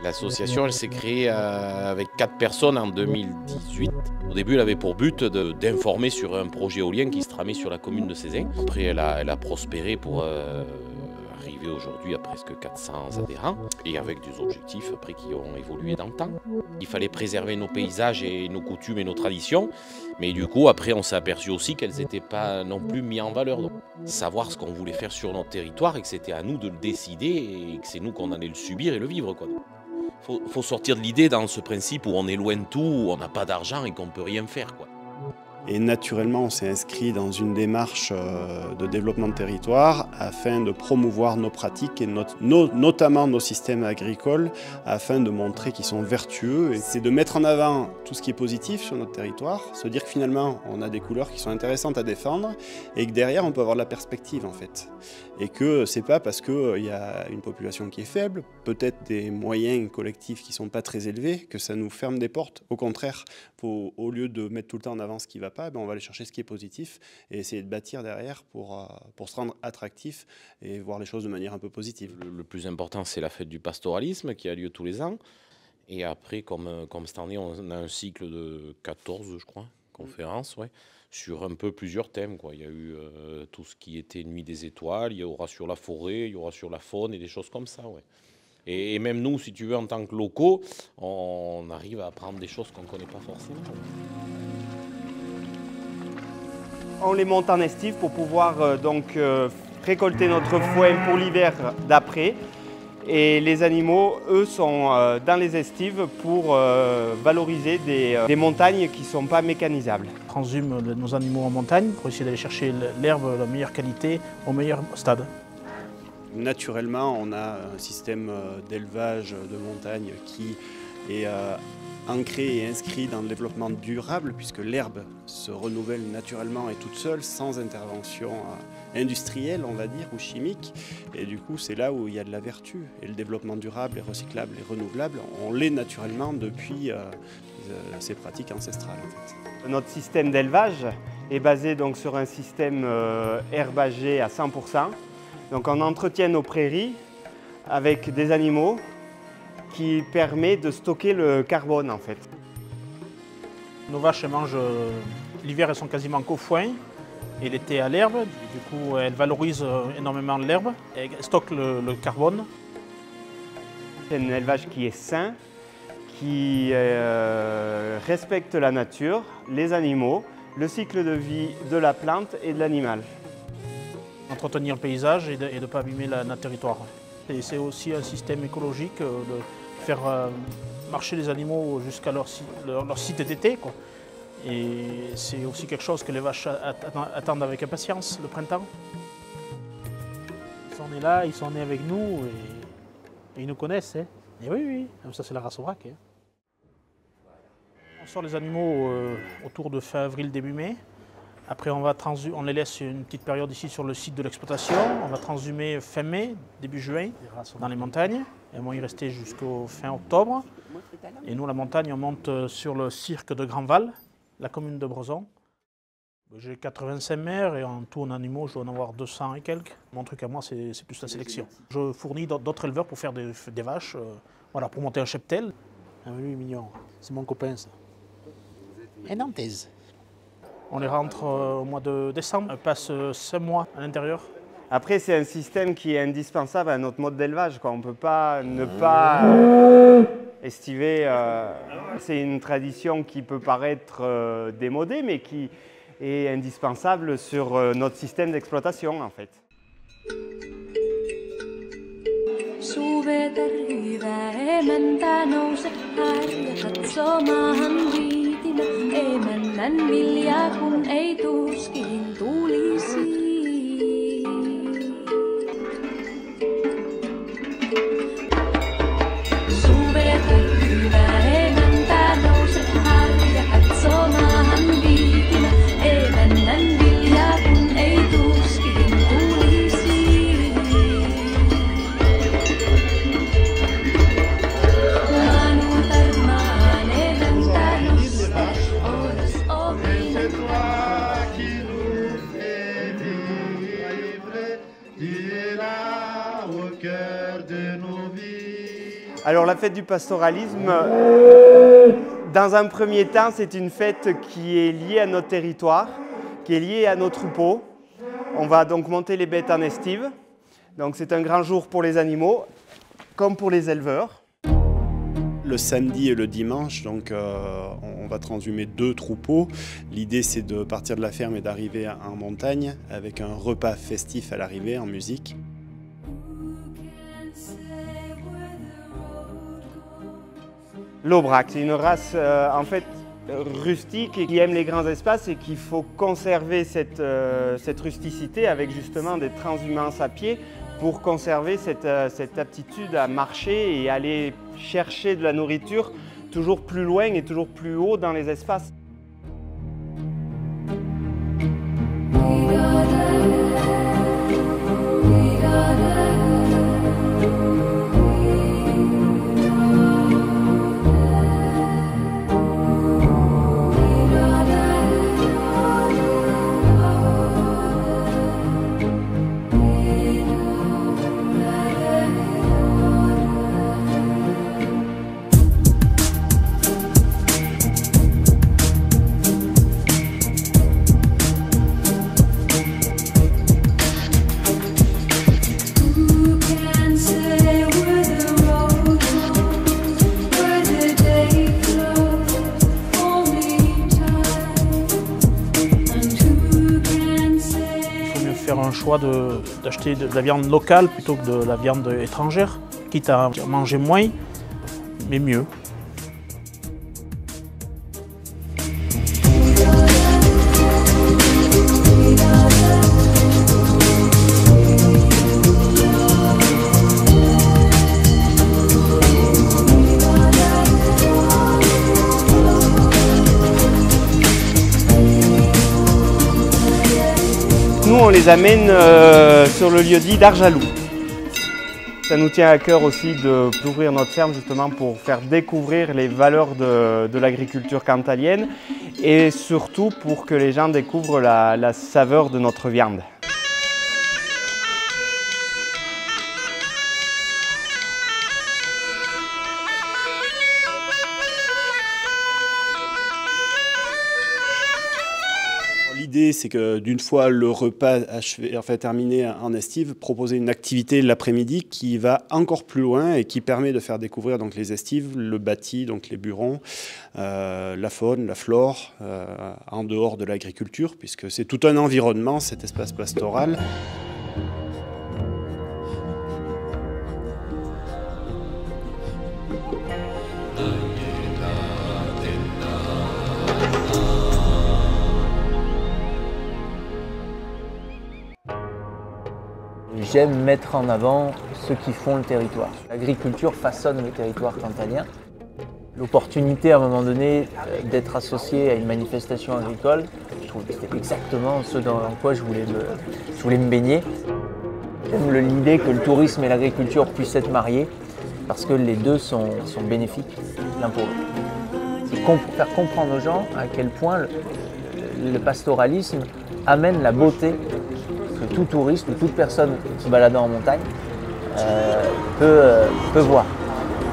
L'association, elle s'est créée avec 4 personnes en 2018. Au début, elle avait pour but d'informer sur un projet éolien qui se tramait sur la commune de Sézin. Après, elle a prospéré pour arriver aujourd'hui à presque 400 adhérents et avec des objectifs après qui ont évolué dans le temps. Il fallait préserver nos paysages et nos coutumes et nos traditions, mais du coup, après, on s'est aperçu aussi qu'elles n'étaient pas non plus mises en valeur. Donc, savoir ce qu'on voulait faire sur notre territoire et que c'était à nous de le décider et que c'est nous qu'on allait le subir et le vivre, quoi. Faut sortir de l'idée dans ce principe où on est loin de tout, où on n'a pas d'argent et qu'on ne peut rien faire, quoi. Et naturellement, on s'est inscrit dans une démarche de développement de territoire afin de promouvoir nos pratiques et notamment nos systèmes agricoles afin de montrer qu'ils sont vertueux. Et c'est de mettre en avant tout ce qui est positif sur notre territoire, se dire que finalement, on a des couleurs qui sont intéressantes à défendre et que derrière, on peut avoir de la perspective en fait. Et que c'est pas parce qu'il y a une population qui est faible, peut-être des moyens collectifs qui ne sont pas très élevés, que ça nous ferme des portes. Au contraire, au lieu de mettre tout le temps en avant ce qui ne va pas, ben on va aller chercher ce qui est positif et essayer de bâtir derrière pour se rendre attractif et voir les choses de manière un peu positive. Le plus important, c'est la fête du pastoralisme qui a lieu tous les ans. Et après, comme cette année, on a un cycle de 14, je crois, conférences, ouais, sur un peu plusieurs thèmes, quoi. Il y a eu tout ce qui était Nuit des étoiles, il y aura sur la forêt, il y aura sur la faune et des choses comme ça, ouais. Et même nous, si tu veux, en tant que locaux, on arrive à apprendre des choses qu'on ne connaît pas forcément. On les monte en estive pour pouvoir récolter notre foin pour l'hiver d'après. Et les animaux, eux, sont dans les estives pour valoriser des montagnes qui ne sont pas mécanisables. On transhume nos animaux en montagne pour essayer d'aller chercher l'herbe de la meilleure qualité au meilleur stade. Naturellement, on a un système d'élevage de montagne qui est ancré et inscrit dans le développement durable, puisque l'herbe se renouvelle naturellement et toute seule, sans intervention industrielle, on va dire, ou chimique. Et du coup, c'est là où il y a de la vertu. Et le développement durable et recyclable et renouvelable, on l'est naturellement depuis ces pratiques ancestrales. En fait. Notre système d'élevage est basé donc sur un système herbagé à 100%. Donc on entretient nos prairies avec des animaux qui permet de stocker le carbone en fait. Nos vaches mangent, l'hiver elles sont quasiment qu'au foin et l'été à l'herbe. Du coup elles valorisent énormément l'herbe et stockent le carbone. C'est un élevage qui est sain, qui respecte la nature, les animaux, le cycle de vie de la plante et de l'animal. Entretenir le paysage et de ne pas abîmer notre territoire. Et c'est aussi un système écologique de faire marcher les animaux jusqu'à leur site d'été. Et c'est aussi quelque chose que les vaches attendent avec impatience le printemps. Ils sont nés là, ils sont nés avec nous et ils nous connaissent. Hein. Et oui, ça c'est la race Aubrac. Hein. On sort les animaux autour de fin avril, début mai. Après, on les laisse une petite période ici sur le site de l'exploitation. On va transhumer fin mai, début juin, dans les montagnes. Elles vont y rester jusqu'au fin octobre. Et nous, la montagne, on monte sur le cirque de Grandval, la commune de Brezon. J'ai 85 mères et en tout en animaux, je dois en avoir 200 et quelques. Mon truc à moi, c'est plus la sélection. Je fournis d'autres éleveurs pour faire des vaches, voilà, pour monter un cheptel. Ah oui, mignon. C'est mon copain, ça. Et Nantaise. On les rentre au mois de décembre, on passe 5 mois à l'intérieur. Après, c'est un système qui est indispensable à notre mode d'élevage. On ne peut pas ne pas estiver. C'est une tradition qui peut paraître démodée, mais qui est indispensable sur notre système d'exploitation, en fait. Emännän viljaa kun ei tuskin tulisi. Suveta hyvä emäntä nouse harja katsoo maahan viitinä. Emännän viljaa kun ei tuskin tulisi. Anu Alors la fête du pastoralisme, dans un premier temps, c'est une fête qui est liée à notre territoire, qui est liée à nos troupeaux. On va donc monter les bêtes en estive. Donc c'est un grand jour pour les animaux, comme pour les éleveurs. Le samedi et le dimanche, donc, on va transhumer 2 troupeaux. L'idée, c'est de partir de la ferme et d'arriver en montagne avec un repas festif à l'arrivée en musique. L'Aubrac, c'est une race en fait rustique et qui aime les grands espaces et qu'il faut conserver cette rusticité avec justement des transhumances à pied pour conserver cette aptitude à marcher et aller chercher de la nourriture toujours plus loin et toujours plus haut dans les espaces. Un choix d'acheter de la viande locale plutôt que de la viande étrangère, quitte à manger moins, mais mieux. Nous, on les amène sur le lieu-dit d'Arjalou. Ça nous tient à cœur aussi d'ouvrir notre ferme justement pour faire découvrir les valeurs de l'agriculture cantalienne et surtout pour que les gens découvrent la saveur de notre viande. L'idée, c'est que d'une fois le repas achevé, terminé en estive, proposer une activité l'après-midi qui va encore plus loin et qui permet de faire découvrir donc, les estives, le bâti, donc les burons, la faune, la flore, en dehors de l'agriculture, puisque c'est tout un environnement, cet espace pastoral. J'aime mettre en avant ceux qui font le territoire. L'agriculture façonne le territoire cantalien. L'opportunité à un moment donné d'être associé à une manifestation agricole, je trouve que c'était exactement ce dans quoi je voulais me baigner. J'aime l'idée que le tourisme et l'agriculture puissent être mariés parce que les deux sont bénéfiques l'un pour l'autre. C'est faire comprendre aux gens à quel point le pastoralisme amène la beauté que tout touriste ou toute personne se baladant en montagne peut voir.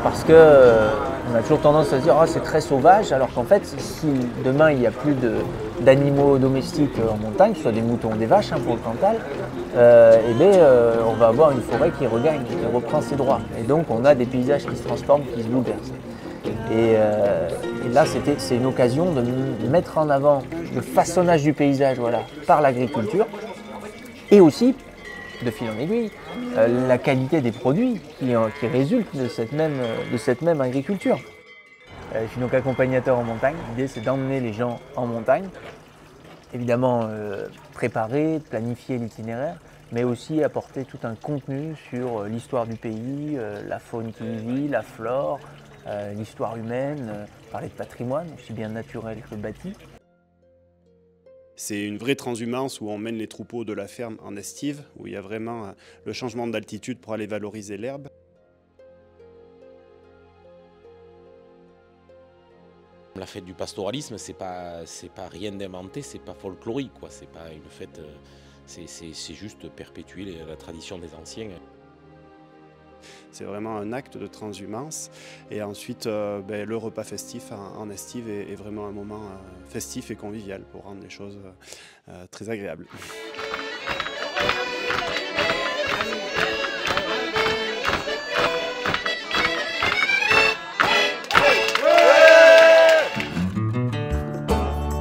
Parce qu'on a toujours tendance à se dire oh, c'est très sauvage, alors qu'en fait, si demain il n'y a plus d'animaux domestiques en montagne, que ce soit des moutons ou des vaches pour le Cantal, on va avoir une forêt qui regagne, qui reprend ses droits. Et donc on a des paysages qui se transforment, qui se bouleversent. Et là, c'est une occasion de mettre en avant le façonnage du paysage par l'agriculture, et aussi, de fil en aiguille, la qualité des produits qui résultent de cette même agriculture. Je suis donc accompagnateur en montagne. L'idée, c'est d'emmener les gens en montagne, évidemment préparer, planifier l'itinéraire, mais aussi apporter tout un contenu sur l'histoire du pays, la faune qui y vit, la flore, l'histoire humaine, parler de patrimoine, aussi bien naturel que bâti. C'est une vraie transhumance où on mène les troupeaux de la ferme en estive, où il y a vraiment le changement d'altitude pour aller valoriser l'herbe. La fête du pastoralisme, c'est pas rien d'inventé, c'est pas folklorique, quoi. C'est pas une fête, c'est juste perpétuer la tradition des anciens. c'est vraiment un acte de transhumance. Et ensuite, le repas festif en estive est vraiment un moment festif et convivial pour rendre les choses très agréables.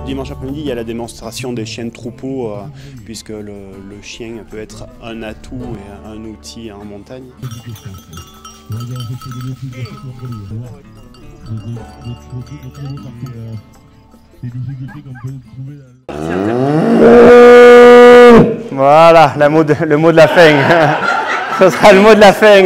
Dimanche après-midi, il y a la démonstration des chiens de troupeau, puisque le chien peut être un atout et un outil en montagne. Voilà, le mot de la fin. Ce sera le mot de la fin.